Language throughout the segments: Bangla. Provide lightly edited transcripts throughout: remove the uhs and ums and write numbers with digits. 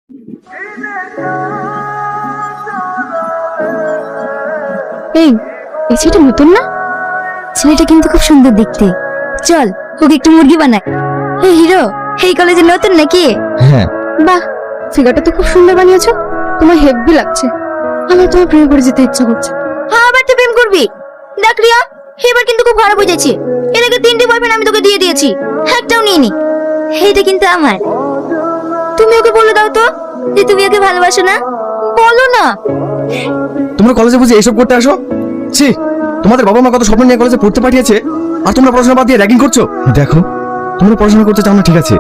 এই এই ছেলেটা নতুন না? ছেলেটা কিন্তু খুব সুন্দর দেখতে। চল ওকে একটু মুরগি বানাই। এই হিরো, এই কলেজে নতুন নাকি? হ্যাঁ। বাহ, ফিগারটা তো খুব সুন্দর বানিয়েছো। তোমার হেভি লাগছে। আমার তোমার প্রেম করে যেতে ইচ্ছা করছে। হ্যাঁ, আবার তুই প্রেম করবি? দেখ রিয়া, এবার কিন্তু খুব খারাপ হয়ে যাচ্ছে। এর আগে 3টি বয়ফ্রেন্ড আমি তোকে দিয়ে দিয়েছি, একটাও নিইনি। এইটা কিন্তু আমার। তুমি ওকে বলে দাও তো যে তুমি ওকে ভালোবাসো না। বলো না। তোমরা কলেজে বুঝে এসব করতে আসো? ছি, তোমাদের বাবা মা কত স্বপ্ন নিয়ে কলেজে পড়তে পাঠিয়েছে, আর তোমরা পড়াশোনা বাদ দিয়ে র্যাগিং করছো। দেখো, তোমরা পড়াশোনা করতে চাও না ঠিক আছে,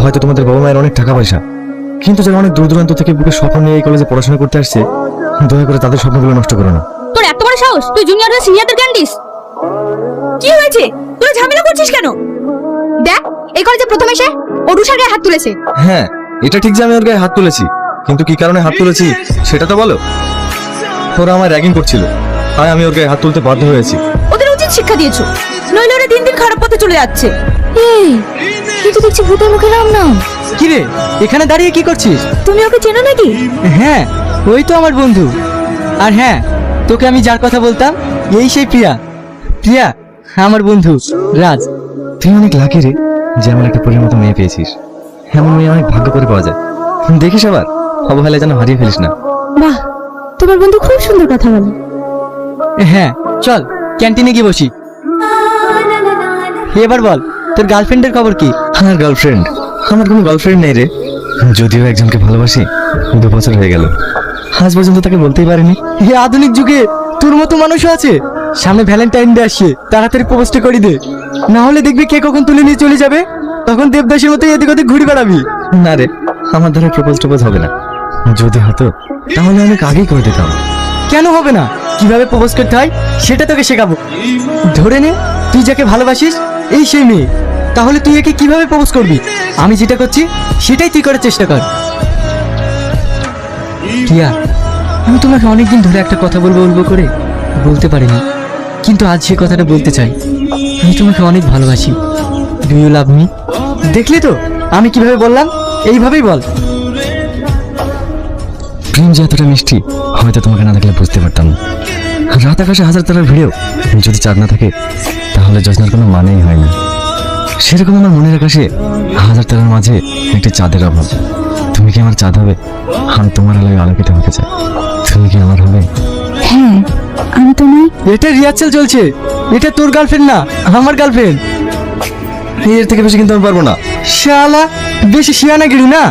হয়তো তোমাদের বাবা মায়ের অনেক টাকা পয়সা, কিন্তু যারা অনেক দূর দূরান্ত থেকে বুকে স্বপ্ন নিয়ে এই কলেজে পড়াশোনা করতে আসছে, দয়া করে তাদের স্বপ্নগুলো নষ্ট করো না। তোর এত বড় সাহস, তুই জুনিয়রদের সিনিয়রদের জ্ঞান দিস? কি হয়েছে? তোরা ঝামেলা করছিস কেন? দেখ, এই কলেজে প্রথম এসে ও রুষার গায়ে হাত তুলেছে। হ্যাঁ, এটা ঠিক যে আমি ওর গায়ে হাত তুলেছি, কিন্তু কি কারণে হাত তুলেছি সেটা তো বলো। ওরা আমার র্যাগিং করছিল, তাই আমি ওর গায়ে হাত তুলতে বাধ্য হয়েছি। ওদের উচিত শিক্ষা দিয়েছো, নইলে ওরা দিন দিন খারাপ পথে চলে যাচ্ছে। এই তুই তো দেখছি ভূতের মুখে নাম না। কি রে, এখানে দাঁড়িয়ে কি করছিস? তুমি ওকে চেনো নাকি? হ্যাঁ, ওই তো আমার বন্ধু। আর হ্যাঁ, তোকে আমি যার কথা বলতাম, এই সেই প্রিয়া। প্রিয়া আমার বন্ধু রাজ। তুই অনেক লাকি রে যে আমার একটা পরীর মতো মেয়ে পেয়েছিস। এমন মেয়ে অনেক ভাগ্য করে পাওয়া যায়। দেখিস আবার অবহেলায় যেন হারিয়ে ফেলিস না। বাহ, তোমার বন্ধু খুব সুন্দর কথা বলে। হ্যাঁ, চল ক্যান্টিনে গিয়ে বসি। এবার বল, তোর গার্লফ্রেন্ডের খবর কি? আমার গার্লফ্রেন্ড? আমার কোনো গার্লফ্রেন্ড নেই রে। যদিও একজনকে ভালোবাসি, 2 বছর হয়ে গেল, আজ পর্যন্ত তাকে বলতেই পারিনি। এই আধুনিক যুগে তোর মতো মানুষও আছে? সামনে ভ্যালেন্টাইন ডে আসছে, তাড়াতাড়ি প্রপোজটা করে দে, না হলে দেখবি কে কখন তুলে নিয়ে চলে যাবে, তখন দেবদাসের মতো এদিক ওদিক ঘুরে বেড়াবি। না রে, আমার দ্বারা প্রপোজ হবে না। যদি হতো তাহলে অনেক আগেই করে দিতাম। কেন হবে না? কিভাবে প্রপোজ করতে হয় সেটা তোকে শেখাবো। ধরে নে তুই যাকে ভালোবাসিস এই সেই মেয়ে, তাহলে তুই একে কিভাবে প্রপোজ করবি? আমি যেটা করছি সেটাই তুই করার চেষ্টা কর। রিয়া, আমি তোমাকে অনেকদিন ধরে একটা কথা বলবো করে বলতে পারিনি, কিন্তু আজ সে কথাটা বলতে চাই। আমি তোমাকে অনেক ভালোবাসি। Do you love me? দেখলি তো আমি কিভাবে বললাম, এইভাবেই বল। প্রেম যে এতটা মিষ্টি হয়তো তোমাকে না দেখলে বুঝতে পারতাম না। রাত আকাশে 1000 তারার ভিড়েও যদি চাঁদ না থাকে তাহলে জোছনার কোনো মানেই হয় না। সেরকম আমার মনের আকাশে 1000 তারার মাঝে একটি চাঁদের অভাব। তুমি কি আমার চাঁদ হবে? আমি তোমার আলোয় আলোকিত হতে চাই। তুমি কি আমার হবে? হ্যাঁ, আমি তোমায়। এটা রিহার্সাল চলছে, এটা তোর গার্লফ্রেন্ড না, আমার গার্লফ্রেন্ড। এর থেকে বেশি কিন্তু আমি পারবো না। শালা বেশি শিয়ানাগিরি না।